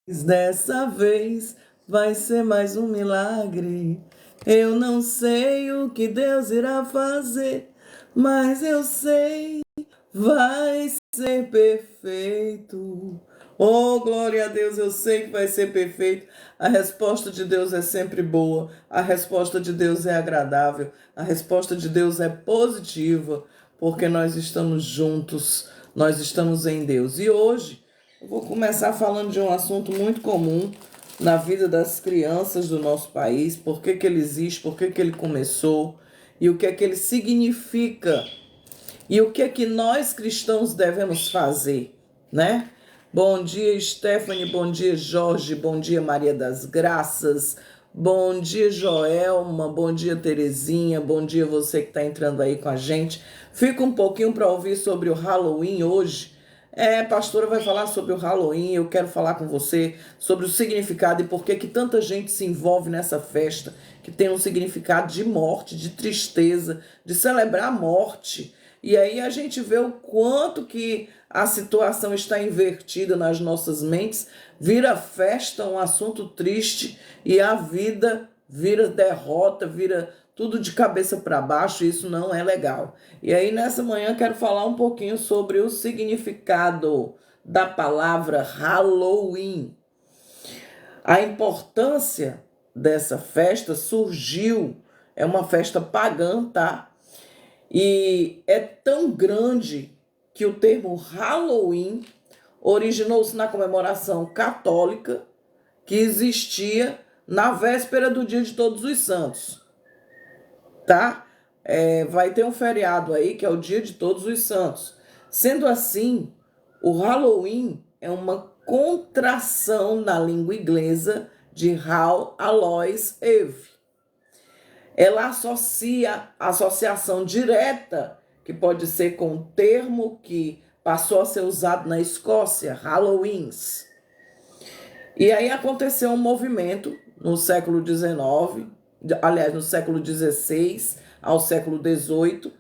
Dessa vez vai ser mais um milagre. Eu não sei o que Deus irá fazer, mas eu sei, vai ser perfeito. Oh, glória a Deus, eu sei que vai ser perfeito. A resposta de Deus é sempre boa, a resposta de Deus é agradável, a resposta de Deus é positiva, porque nós estamos juntos, nós estamos em Deus. E hoje eu vou começar falando de um assunto muito comum na vida das crianças do nosso país, por que que ele existe, por que que ele começou e o que é que ele significa e o que é que nós cristãos devemos fazer, né? Bom dia, Stephanie, bom dia, Jorge, bom dia, Maria das Graças, bom dia, Joelma, bom dia, Terezinha, bom dia você que está entrando aí com a gente. Fica um pouquinho para ouvir sobre o Halloween hoje. A pastora vai falar sobre o Halloween, eu quero falar com você sobre o significado e por que que tanta gente se envolve nessa festa, que tem um significado de morte, de tristeza, de celebrar a morte. E aí a gente vê o quanto que a situação está invertida nas nossas mentes, vira festa um assunto triste e a vida vira derrota, vira tudo de cabeça para baixo, e isso não é legal. E aí nessa manhã eu quero falar um pouquinho sobre o significado da palavra Halloween. A importância dessa festa surgiu, é uma festa pagã, tá? E é tão grande que o termo Halloween originou-se na comemoração católica que existia na véspera do Dia de Todos os Santos, tá? Vai ter um feriado aí que é o Dia de Todos os Santos. Sendo assim, o Halloween é uma contração na língua inglesa de Hal Alois Eve. Ela associa a associação direta, que pode ser com o termo que passou a ser usado na Escócia, Halloweens. E aí aconteceu um movimento no século XIX, aliás, no século XVI ao século XVIII,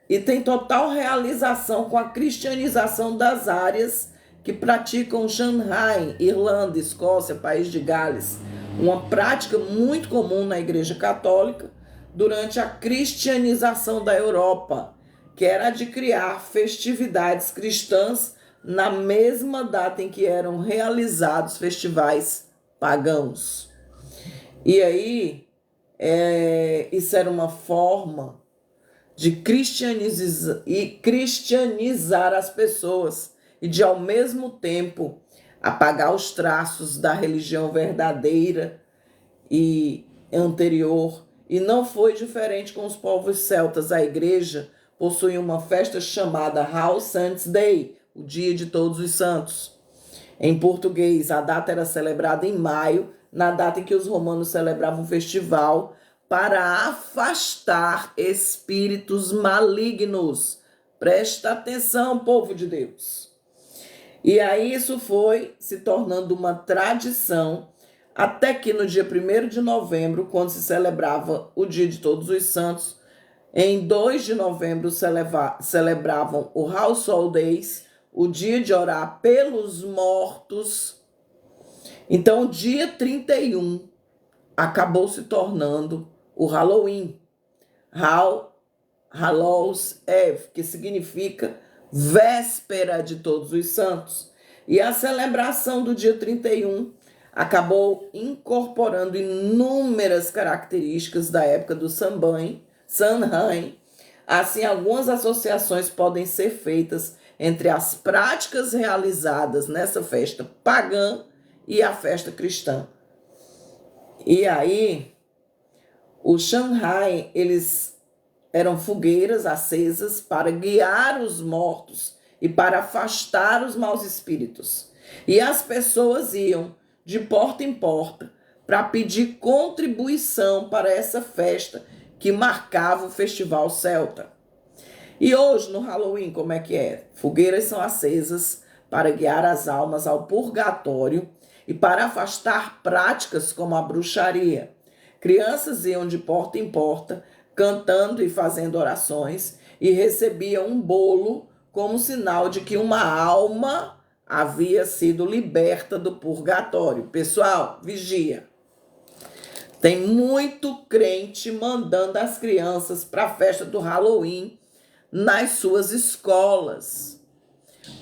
e tem total realização com a cristianização das áreas que praticam Shanghai, Irlanda, Escócia, País de Gales, uma prática muito comum na Igreja Católica durante a cristianização da Europa, que era a de criar festividades cristãs na mesma data em que eram realizados festivais pagãos. E aí, isso era uma forma de cristianizar as pessoas e de, ao mesmo tempo, apagar os traços da religião verdadeira e anterior. E não foi diferente com os povos celtas. A igreja possui uma festa chamada All Saints' Day, o Dia de Todos os Santos. Em português, a data era celebrada em maio, na data em que os romanos celebravam um festival para afastar espíritos malignos. Presta atenção, povo de Deus. E aí isso foi se tornando uma tradição, até que no dia 1º de novembro, quando se celebrava o Dia de Todos os Santos, em 2 de novembro celebravam o All Souls Days, o dia de orar pelos mortos. Então, dia 31 acabou se tornando o Halloween, Hallows Eve, que significa véspera de Todos os Santos. E a celebração do dia 31 acabou incorporando inúmeras características da época do Samhain. Assim, algumas associações podem ser feitas entre as práticas realizadas nessa festa pagã e a festa cristã. E aí, o Shanghai, eles eram fogueiras acesas para guiar os mortos e para afastar os maus espíritos. E as pessoas iam de porta em porta para pedir contribuição para essa festa que marcava o festival celta. E hoje, no Halloween, como é que é? Fogueiras são acesas para guiar as almas ao purgatório e para afastar práticas como a bruxaria. Crianças iam de porta em porta, cantando e fazendo orações, e recebiam um bolo como sinal de que uma alma havia sido liberta do purgatório. Pessoal, vigia. Tem muito crente mandando as crianças para a festa do Halloween nas suas escolas.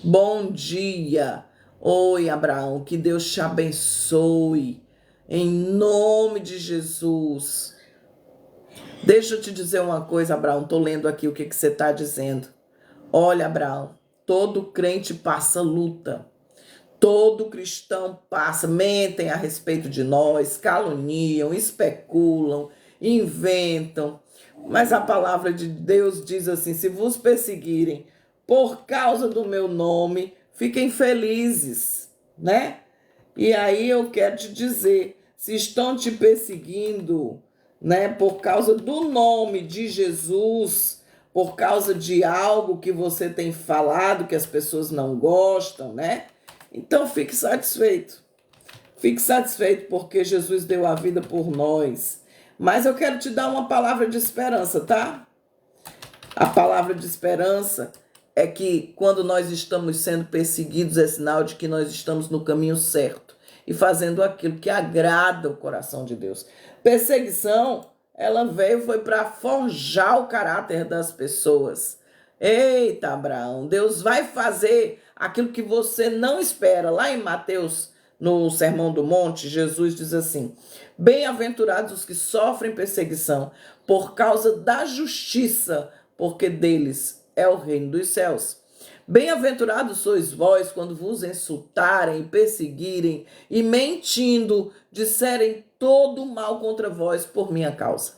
Bom dia. Oi, Abraão, que Deus te abençoe. Em nome de Jesus. Deixa eu te dizer uma coisa, Abraão. Estou lendo aqui o que você está dizendo. Olha, Abraão, todo crente passa luta. Todo cristão passa, mentem a respeito de nós, caluniam, especulam, inventam. Mas a palavra de Deus diz assim: se vos perseguirem por causa do meu nome, fiquem felizes, né? E aí eu quero te dizer, se estão te perseguindo, né, por causa do nome de Jesus, por causa de algo que você tem falado que as pessoas não gostam, né? Então fique satisfeito. Fique satisfeito porque Jesus deu a vida por nós. Mas eu quero te dar uma palavra de esperança, tá? A palavra de esperança é que quando nós estamos sendo perseguidos é sinal de que nós estamos no caminho certo e fazendo aquilo que agrada o coração de Deus. Perseguição, ela foi para forjar o caráter das pessoas. Eita, Abraão, Deus vai fazer aquilo que você não espera. Lá em Mateus, no Sermão do Monte, Jesus diz assim: bem-aventurados os que sofrem perseguição por causa da justiça, porque deles é o reino dos céus. Bem-aventurados sois vós quando vos insultarem, perseguirem e mentindo disserem todo mal contra vós por minha causa.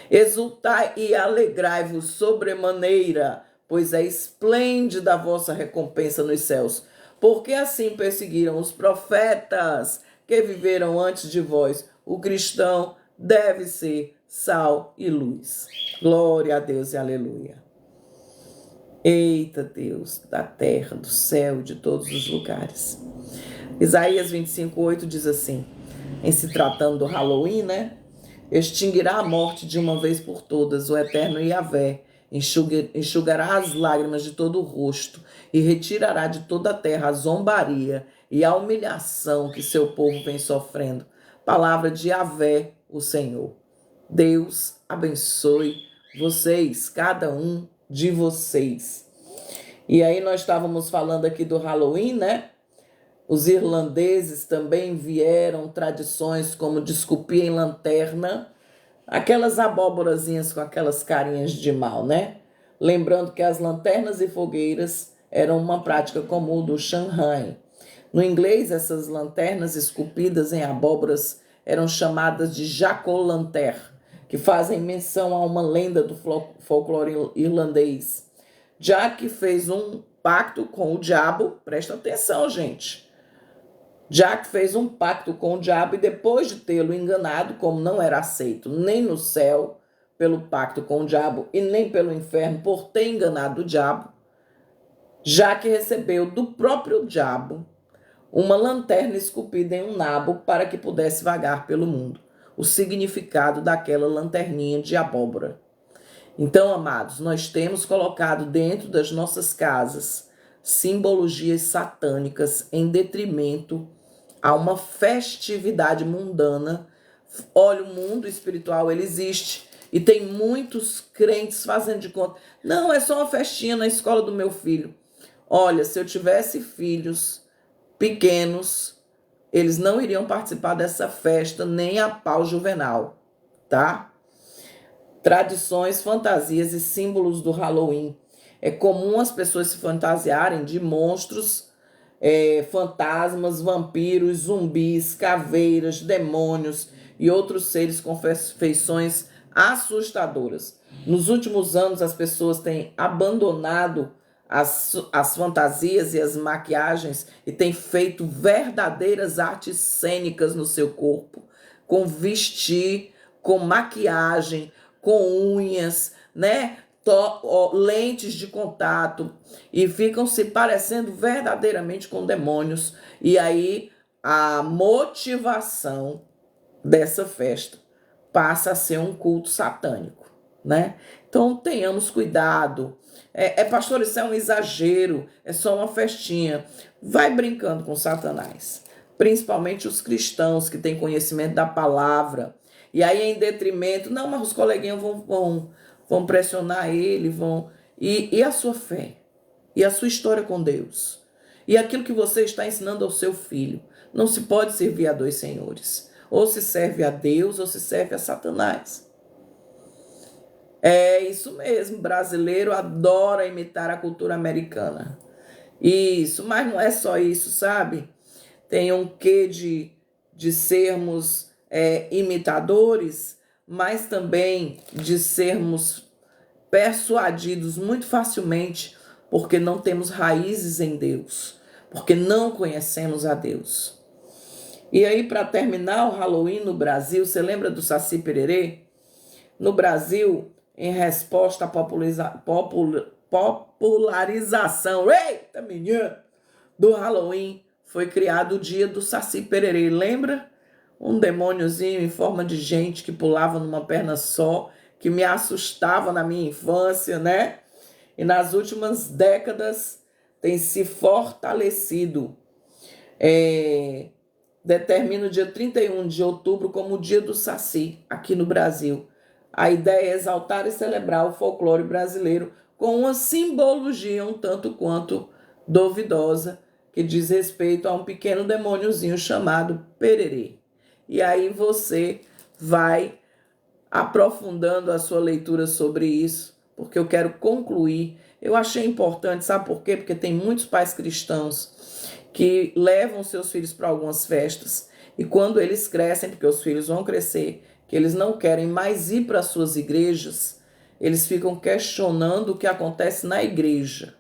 Exultai e alegrai-vos sobremaneira, pois é esplêndida a vossa recompensa nos céus. Porque assim perseguiram os profetas que viveram antes de vós. O cristão deve ser sal e luz. Glória a Deus e aleluia. Eita Deus, da terra, do céu, de todos os lugares. Isaías 25:8 diz assim, em se tratando do Halloween, né? Extinguirá a morte de uma vez por todas, o eterno Yahvé enxugará as lágrimas de todo o rosto e retirará de toda a terra a zombaria e a humilhação que seu povo vem sofrendo. Palavra de Yahvé, o Senhor. Deus abençoe vocês, cada um de vocês. E aí nós estávamos falando aqui do Halloween, né? Os irlandeses também vieram tradições como desculpia em lanterna, aquelas abóborazinhas com aquelas carinhas de mal, né? Lembrando que as lanternas e fogueiras eram uma prática comum do Shanghai. No inglês, essas lanternas esculpidas em abóboras eram chamadas de jack-o'-lantern, que fazem menção a uma lenda do folclore irlandês. Jack fez um pacto com o diabo, presta atenção, gente. Jack fez um pacto com o diabo e depois de tê-lo enganado, como não era aceito nem no céu pelo pacto com o diabo e nem pelo inferno por ter enganado o diabo, Jack recebeu do próprio diabo uma lanterna esculpida em um nabo para que pudesse vagar pelo mundo. O significado daquela lanterninha de abóbora. Então, amados, nós temos colocado dentro das nossas casas simbologias satânicas em detrimento a uma festividade mundana. Olha, o mundo espiritual, ele existe. E tem muitos crentes fazendo de conta. Não, é só uma festinha na escola do meu filho. Olha, se eu tivesse filhos pequenos, eles não iriam participar dessa festa, nem a pau juvenal, tá? Tradições, fantasias e símbolos do Halloween. É comum as pessoas se fantasiarem de monstros, fantasmas, vampiros, zumbis, caveiras, demônios e outros seres com feições assustadoras. Nos últimos anos, as pessoas têm abandonado as fantasias e as maquiagens e têm feito verdadeiras artes cênicas no seu corpo, com vestir, com maquiagem, com unhas, né? Lentes de contato e ficam se parecendo verdadeiramente com demônios. E aí a motivação dessa festa passa a ser um culto satânico, né? Então tenhamos cuidado. Pastor, isso é um exagero, é só uma festinha. vai brincando com Satanás, principalmente os cristãos que têm conhecimento da palavra. E aí, em detrimento, não, mas os coleguinhas vão pressionar ele, vão. E a sua fé? E a sua história com Deus? E aquilo que você está ensinando ao seu filho? Não se pode servir a dois senhores. Ou se serve a Deus, ou se serve a Satanás. É isso mesmo, brasileiro adora imitar a cultura americana. Isso, mas não é só isso, sabe? Tem um quê de sermos imitadores, mas também de sermos persuadidos muito facilmente, porque não temos raízes em Deus, porque não conhecemos a Deus. E aí, para terminar, o Halloween no Brasil, você lembra do Saci Pererê? No Brasil, em resposta à popularização, eita menina, do Halloween, foi criado o dia do Saci Pererê. Lembra? Um demôniozinho em forma de gente que pulava numa perna só, que me assustava na minha infância, né? E nas últimas décadas tem se fortalecido. Determina o dia 31 de outubro como o dia do Saci, aqui no Brasil. A ideia é exaltar e celebrar o folclore brasileiro com uma simbologia um tanto quanto duvidosa, que diz respeito a um pequeno demôniozinho chamado Pererê. E aí você vai aprofundando a sua leitura sobre isso, porque eu quero concluir. Eu achei importante, sabe por quê? Porque tem muitos pais cristãos que levam seus filhos para algumas festas e quando eles crescem, porque os filhos vão crescer, que eles não querem mais ir para suas igrejas, eles ficam questionando o que acontece na igreja.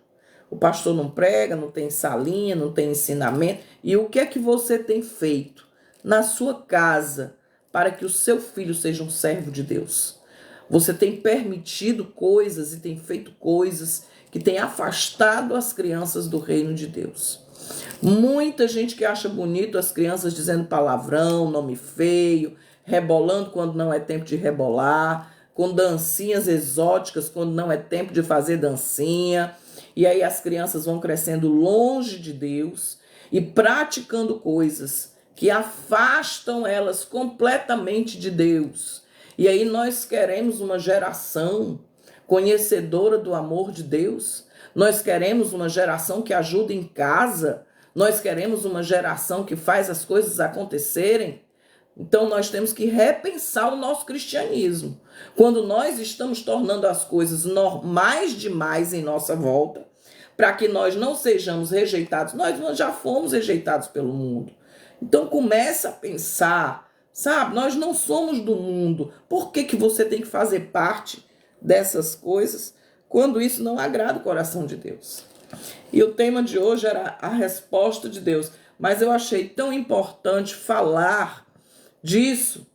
O pastor não prega, não tem salinha, não tem ensinamento. E o que é que você tem feito na sua casa para que o seu filho seja um servo de Deus? Você tem permitido coisas e tem feito coisas que têm afastado as crianças do reino de Deus. Muita gente que acha bonito as crianças dizendo palavrão, nome feio, rebolando quando não é tempo de rebolar, com dancinhas exóticas quando não é tempo de fazer dancinha. E aí as crianças vão crescendo longe de Deus e praticando coisas que afastam elas completamente de Deus. E aí nós queremos uma geração conhecedora do amor de Deus. Nós queremos uma geração que ajuda em casa. Nós queremos uma geração que faz as coisas acontecerem. Então nós temos que repensar o nosso cristianismo. Quando nós estamos tornando as coisas normais demais em nossa volta, para que nós não sejamos rejeitados, nós já fomos rejeitados pelo mundo. Então começa a pensar, sabe? Nós não somos do mundo. Por que você tem que fazer parte dessas coisas quando isso não agrada o coração de Deus? E o tema de hoje era a resposta de Deus. Mas eu achei tão importante falar disso,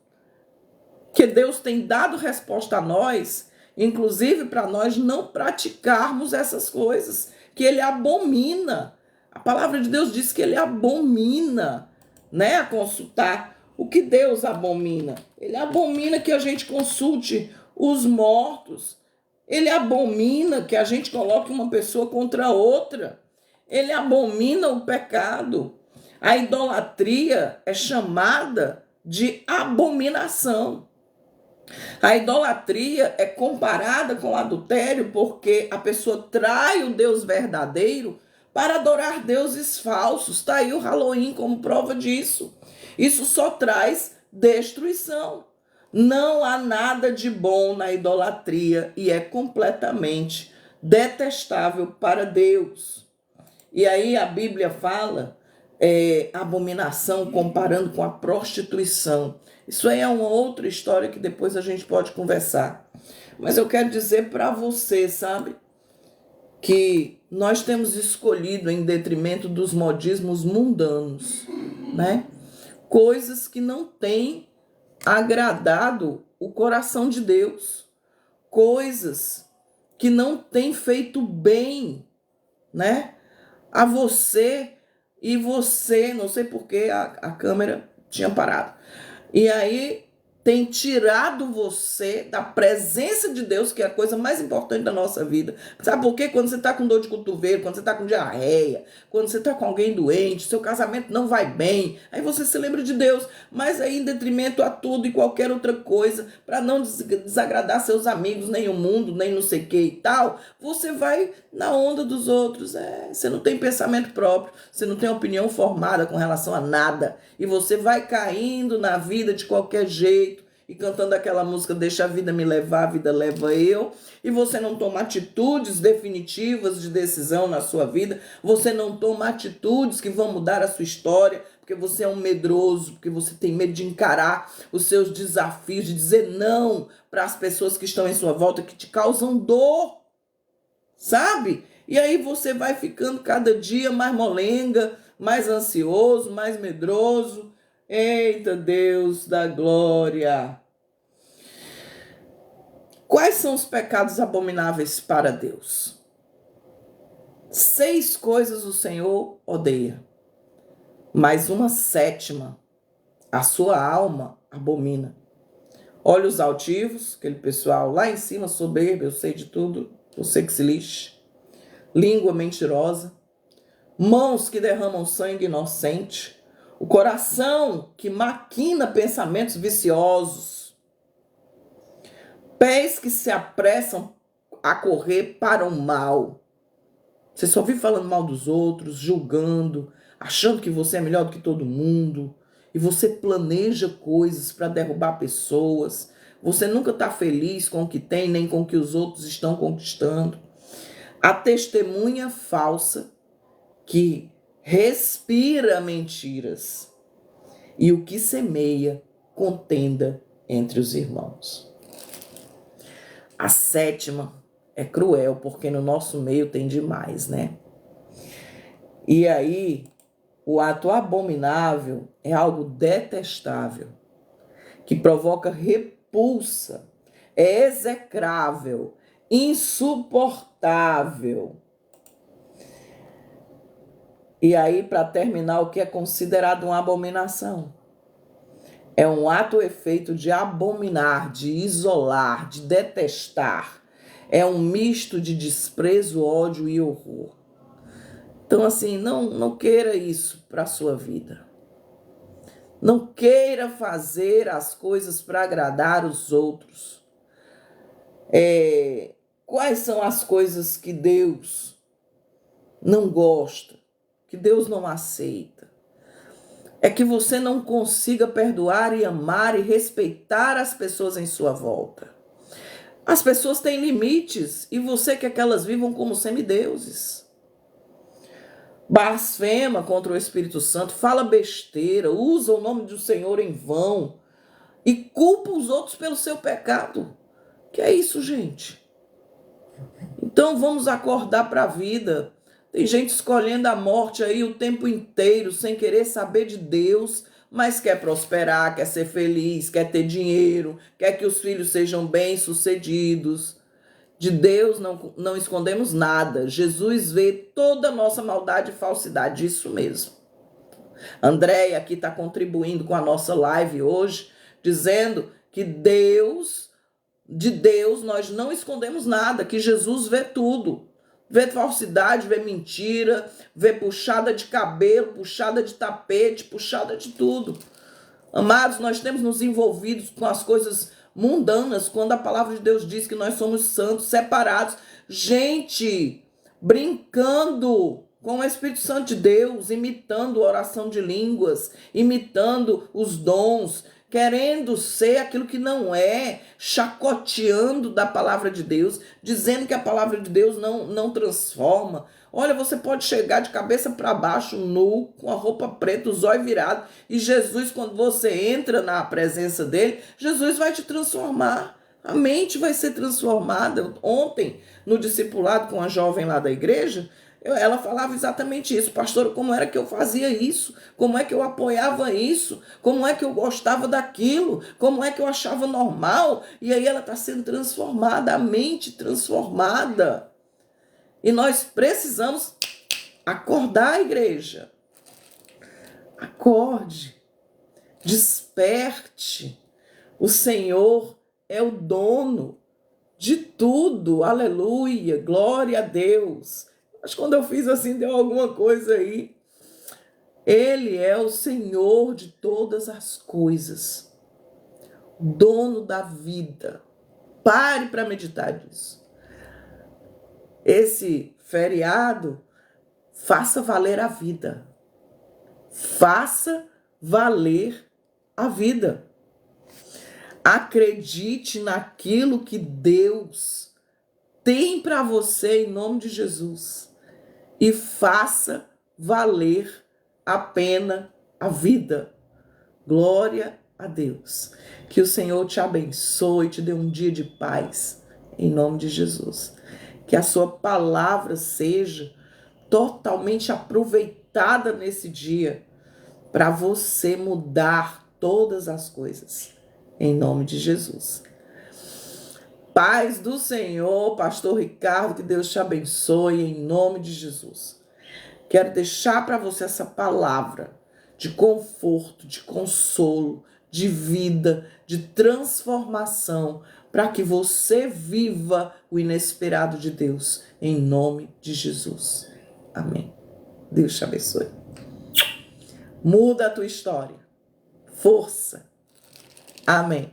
que Deus tem dado resposta a nós, inclusive para nós não praticarmos essas coisas, que Ele abomina. A palavra de Deus diz que Ele abomina, né, a consultar. O que Deus abomina? Ele abomina que a gente consulte os mortos. Ele abomina que a gente coloque uma pessoa contra outra. Ele abomina o pecado. A idolatria é chamada de abominação. A idolatria é comparada com o adultério porque a pessoa trai o Deus verdadeiro para adorar deuses falsos. Está aí o Halloween como prova disso. Isso só traz destruição. Não há nada de bom na idolatria e é completamente detestável para Deus. E aí a Bíblia fala abominação comparando com a prostituição. Isso aí é uma outra história que depois a gente pode conversar. Mas eu quero dizer para você, sabe, que nós temos escolhido em detrimento dos modismos mundanos, né? Coisas que não têm agradado o coração de Deus, coisas que não têm feito bem, né, a você. E você, não sei porque a câmera tinha parado. E aí tem tirado você da presença de Deus, que é a coisa mais importante da nossa vida. Sabe por quê? Quando você está com dor de cotovelo, quando você está com diarreia, quando você está com alguém doente, seu casamento não vai bem, aí você se lembra de Deus, mas aí em detrimento a tudo e qualquer outra coisa, para não desagradar seus amigos, nem o mundo, nem não sei o que e tal, você vai na onda dos outros. Você não tem pensamento próprio, você não tem opinião formada com relação a nada, e você vai caindo na vida de qualquer jeito, e cantando aquela música Deixa a Vida Me Levar, a Vida Leva Eu, e você não toma atitudes definitivas de decisão na sua vida, você não toma atitudes que vão mudar a sua história, porque você é um medroso, porque você tem medo de encarar os seus desafios, de dizer não para as pessoas que estão em sua volta, que te causam dor, sabe? E aí você vai ficando cada dia mais molenga, mais ansioso, mais medroso. Eita Deus da glória! Quais são os pecados abomináveis para Deus? 6 coisas o Senhor odeia, mas uma 7ª a sua alma abomina. Olhos altivos, aquele pessoal lá em cima, soberbo, eu sei de tudo, você que se lixe. Língua mentirosa, mãos que derramam sangue inocente, o coração que maquina pensamentos viciosos, pés que se apressam a correr para o mal. Você só vive falando mal dos outros, julgando, achando que você é melhor do que todo mundo, e você planeja coisas para derrubar pessoas. Você nunca está feliz com o que tem, nem com o que os outros estão conquistando. A testemunha falsa que respira mentiras, e o que semeia contenda entre os irmãos. A 7ª é cruel, porque no nosso meio tem demais, né? E aí, o ato abominável é algo detestável, que provoca repulsa, é execrável, insuportável. E aí, para terminar, o que é considerado uma abominação? É um ato ou efeito de abominar, de isolar, de detestar. É um misto de desprezo, ódio e horror. Então, assim, não queira isso para a sua vida. Não queira fazer as coisas para agradar os outros. Quais são as coisas que Deus não gosta, que Deus não aceita? É que você não consiga perdoar e amar e respeitar as pessoas em sua volta. As pessoas têm limites e você quer que elas vivam como semideuses. Blasfema contra o Espírito Santo, fala besteira, usa o nome do Senhor em vão e culpa os outros pelo seu pecado. Que é isso, gente? Então vamos acordar para a vida. Tem gente escolhendo a morte aí o tempo inteiro, sem querer saber de Deus, mas quer prosperar, quer ser feliz, quer ter dinheiro, quer que os filhos sejam bem-sucedidos. De Deus não escondemos nada. Jesus vê toda a nossa maldade e falsidade, isso mesmo. Andréia aqui está contribuindo com a nossa live hoje, dizendo que de Deus nós não escondemos nada, que Jesus vê tudo. Vê falsidade, vê mentira, vê puxada de cabelo, puxada de tapete, puxada de tudo. Amados, nós temos nos envolvidos com as coisas mundanas, quando a palavra de Deus diz que nós somos santos, separados. Gente, brincando com o Espírito Santo de Deus, imitando a oração de línguas, imitando os dons, querendo ser aquilo que não é, chacoteando da palavra de Deus, dizendo que a palavra de Deus não transforma. Olha, você pode chegar de cabeça para baixo, nu, com a roupa preta, os olhos virados, e Jesus, quando você entra na presença dele, Jesus vai te transformar. A mente vai ser transformada. Ontem, no discipulado com a jovem lá da igreja, ela falava exatamente isso. Pastor, como era que eu fazia isso? Como é que eu apoiava isso? Como é que eu gostava daquilo? Como é que eu achava normal? E aí ela está sendo transformada, a mente transformada. E nós precisamos acordar, igreja. Acorde, desperte, O Senhor é o dono de tudo. Aleluia, glória a Deus. Mas quando eu fiz assim, deu alguma coisa aí. Ele é o Senhor de todas as coisas, dono da vida. Pare para meditar nisso. Esse feriado, faça valer a vida. Faça valer a vida. Acredite naquilo que Deus tem para você em nome de Jesus. E faça valer a pena a vida. Glória a Deus. Que o Senhor te abençoe, te dê um dia de paz, em nome de Jesus. Que a sua palavra seja totalmente aproveitada nesse dia para você mudar todas as coisas, em nome de Jesus. Paz do Senhor, pastor Ricardo, que Deus te abençoe, em nome de Jesus. Quero deixar para você essa palavra de conforto, de consolo, de vida, de transformação, para que você viva o inesperado de Deus, em nome de Jesus. Amém. Deus te abençoe. Muda a tua história. Força. Amém.